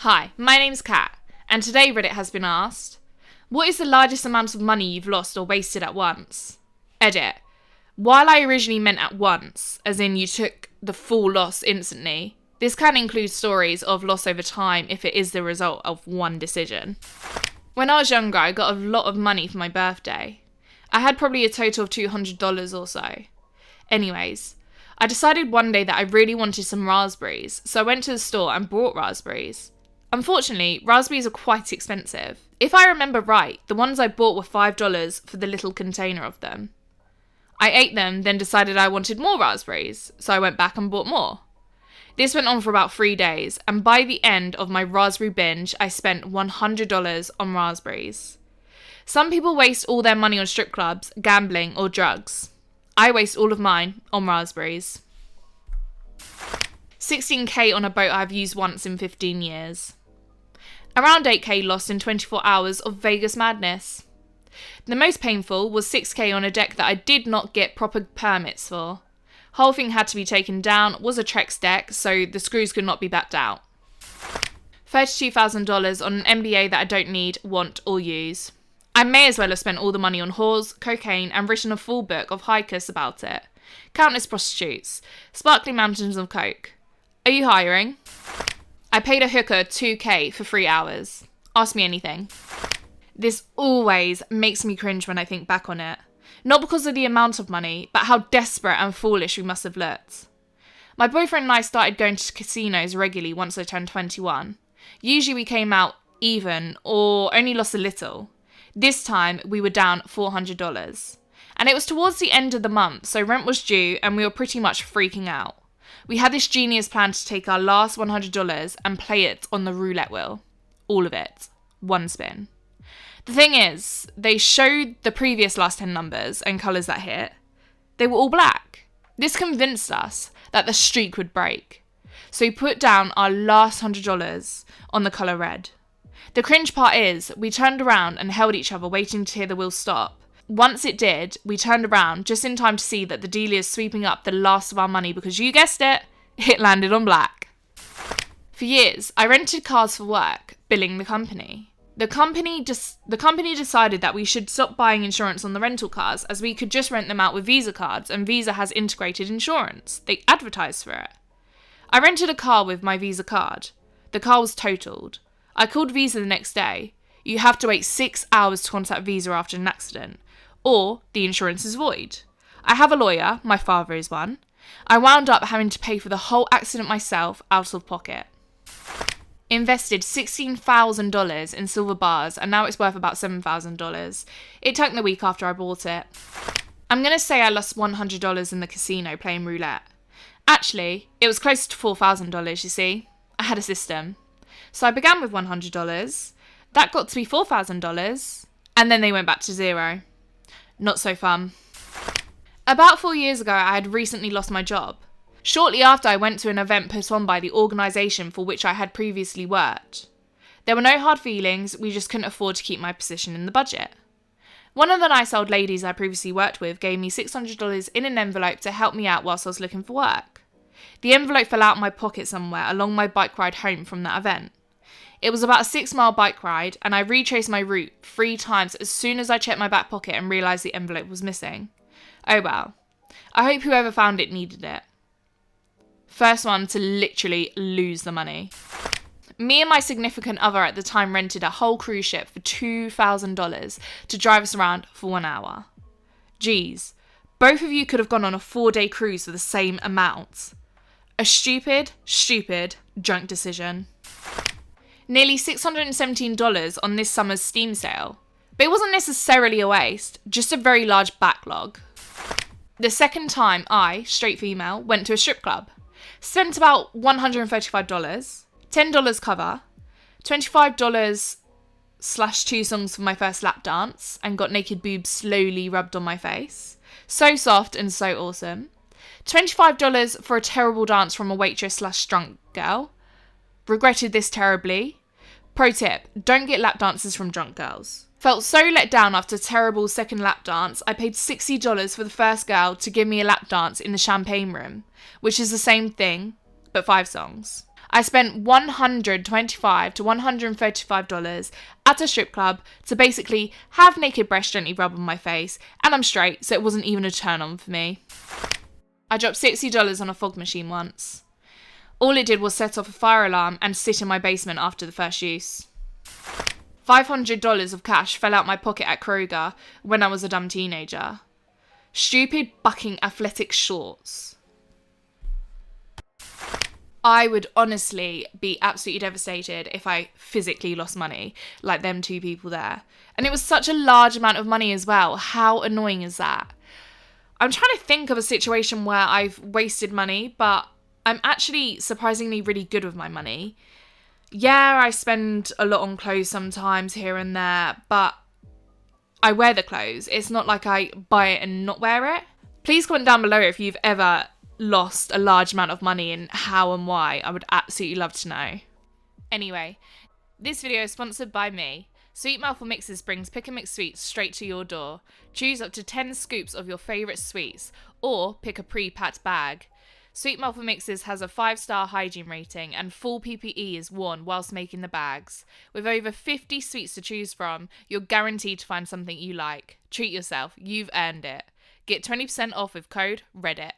Hi, my name's Kat, and today Reddit has been asked, what is the largest amount of money you've lost or wasted at once? Edit. While I originally meant at once, as in you took the full loss instantly, this can include stories of loss over time if it is the result of one decision. When I was younger, I got a lot of money for my birthday. I had probably a total of $200 or so. Anyways, I decided one day that I really wanted some raspberries, so I went to the store and bought raspberries. Unfortunately, raspberries are quite expensive. If I remember right, the ones I bought were $5 for the little container of them. I ate them, then decided I wanted more raspberries, so I went back and bought more. This went on for about 3 days, and by the end of my raspberry binge, I spent $100 on raspberries. Some people waste all their money on strip clubs, gambling, or drugs. I waste all of mine on raspberries. 16k on a boat I've used once in 15 years. Around 8k lost in 24 hours of Vegas madness. The most painful was 6k on a deck that I did not get proper permits for. Whole thing had to be taken down, was a Trex deck, so the screws could not be backed out. $32,000 on an MBA that I don't need, want, or use. I may as well have spent all the money on whores, cocaine, and written a full book of haikus about it. Countless prostitutes, sparkling mountains of coke. Are you hiring? I paid a hooker $2k for 3 hours. Ask me anything. This always makes me cringe when I think back on it. Not because of the amount of money, but how desperate and foolish we must have looked. My boyfriend and I started going to casinos regularly once I turned 21. Usually we came out even or only lost a little. This time we were down $400. And it was towards the end of the month, so rent was due and we were pretty much freaking out. We had this genius plan to take our last $100 and play it on the roulette wheel. All of it. One spin. The thing is, they showed the previous last 10 numbers and colours that hit. They were all black. This convinced us that the streak would break. So we put down our last $100 on the colour red. The cringe part is, we turned around and held each other waiting to hear the wheel stop. Once it did, we turned around just in time to see that the dealer is sweeping up the last of our money because you guessed it, it landed on black. For years, I rented cars for work, billing the company. The company decided that we should stop buying insurance on the rental cars as we could just rent them out with Visa cards and Visa has integrated insurance. They advertised for it. I rented a car with my Visa card. The car was totaled. I called Visa the next day. You have to wait 6 hours to contact Visa after an accident, or the insurance is void. I have a lawyer, my father is one. I wound up having to pay for the whole accident myself out of pocket. Invested $16,000 in silver bars and now it's worth about $7,000. It took the week after I bought it. I'm going to say I lost $100 in the casino playing roulette. Actually, it was closer to $4,000, you see. I had a system. So I began with $100. That got to be $4,000. And then they went back to zero. Not so fun. About 4 years ago, I had recently lost my job. Shortly after, I went to an event put on by the organisation for which I had previously worked. There were no hard feelings, we just couldn't afford to keep my position in the budget. One of the nice old ladies I previously worked with gave me $600 in an envelope to help me out whilst I was looking for work. The envelope fell out of my pocket somewhere along my bike ride home from that event. It was about a 6-mile bike ride and I retraced my route 3 times as soon as I checked my back pocket and realised the envelope was missing. Oh well. I hope whoever found it needed it. First one to literally lose the money. Me and my significant other at the time rented a whole cruise ship for $2,000 to drive us around for 1 hour. Geez, both of you could have gone on a 4-day cruise for the same amount. A stupid drunk decision. Nearly $617 on this summer's Steam sale. But it wasn't necessarily a waste, just a very large backlog. The second time I, straight female, went to a strip club. Spent about $135, $10 cover, $25/2 songs for my first lap dance, and got naked boobs slowly rubbed on my face. So soft and so awesome. $25 for a terrible dance from a waitress/drunk girl. Regretted this terribly. Pro tip, don't get lap dances from drunk girls. Felt so let down after a terrible second lap dance, I paid $60 for the first girl to give me a lap dance in the champagne room, which is the same thing, but 5 songs. I spent $125 to $135 at a strip club to basically have naked breasts gently rub on my face, and I'm straight, so it wasn't even a turn on for me. I dropped $60 on a fog machine once. All it did was set off a fire alarm and sit in my basement after the first use. $500 of cash fell out my pocket at Kroger when I was a dumb teenager. Stupid bucking athletic shorts. I would honestly be absolutely devastated if I physically lost money, like them two people there. And it was such a large amount of money as well. How annoying is that? I'm trying to think of a situation where I've wasted money, but I'm actually surprisingly really good with my money. Yeah, I spend a lot on clothes sometimes here and there, but I wear the clothes. It's not like I buy it and not wear it. Please comment down below if you've ever lost a large amount of money and how and why. I would absolutely love to know. Anyway, this video is sponsored by me. Sweet Mouthful Mixes brings pick and mix sweets straight to your door. Choose up to 10 scoops of your favourite sweets, or pick a pre-packed bag. Sweet Mouthful Mixes has a 5-star hygiene rating and full PPE is worn whilst making the bags. With over 50 sweets to choose from, you're guaranteed to find something you like. Treat yourself, you've earned it. Get 20% off with code REDDIT.